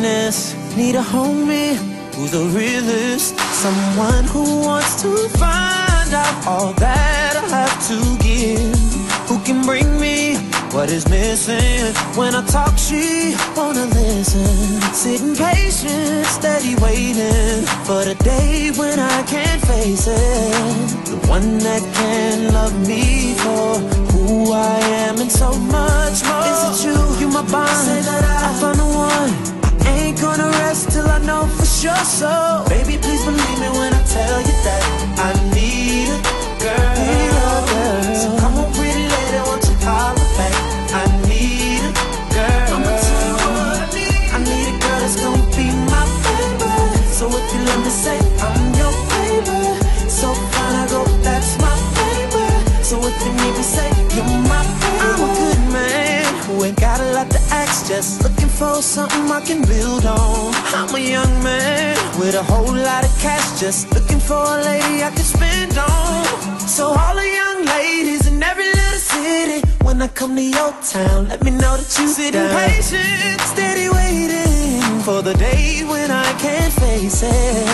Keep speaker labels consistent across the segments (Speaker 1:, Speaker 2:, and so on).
Speaker 1: happiness. Need a homie who's the realest, someone who wants to find out all that I have to give, who can bring me what is missing. When I talk, she wanna listen. Sitting patient, steady waiting for the day when I can't face it. The one that can love me for who I am and so much more. Is it you my bond? Say that I found the one. I ain't gonna rest till I know for sure. So baby, please believe me when I tell you that I need a girl. So come on, pretty lady, won't you holler back? I need a girl. I'ma tell you what I need. I need a girl that's gonna be my baby. So if you let me say I'm your baby, so fine I go, that's my baby. So if you need me, say you're my baby. I'm a good man who ain't got a lot to ask, just looking for something I can build on. I'm a young man with a whole lot of cash, just looking for a lady I can spend on. So all the young ladies in every little city, when I come to your town, let me know that you sit down. Patient, steady waiting for the day when I can't face it.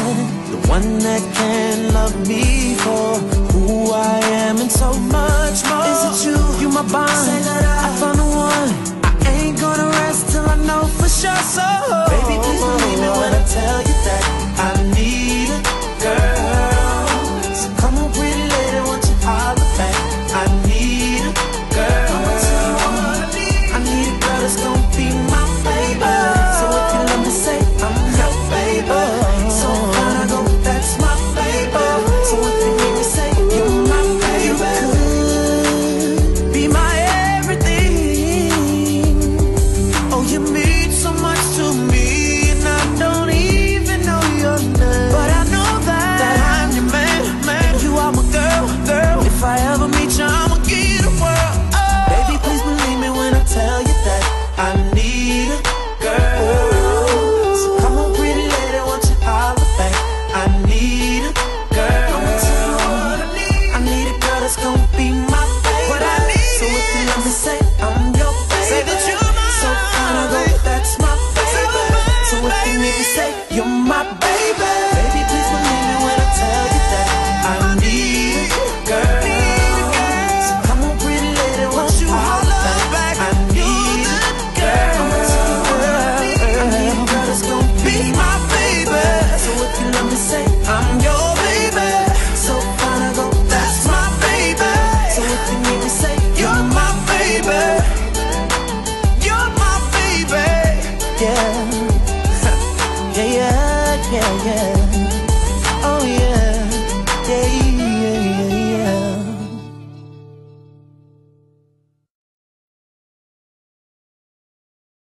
Speaker 1: The one that can love me for who I am and so much more. Is it you my bond? Say that I found the one. I ain't gonna rest till I know for sure. So baby, please believe me when I tell you that I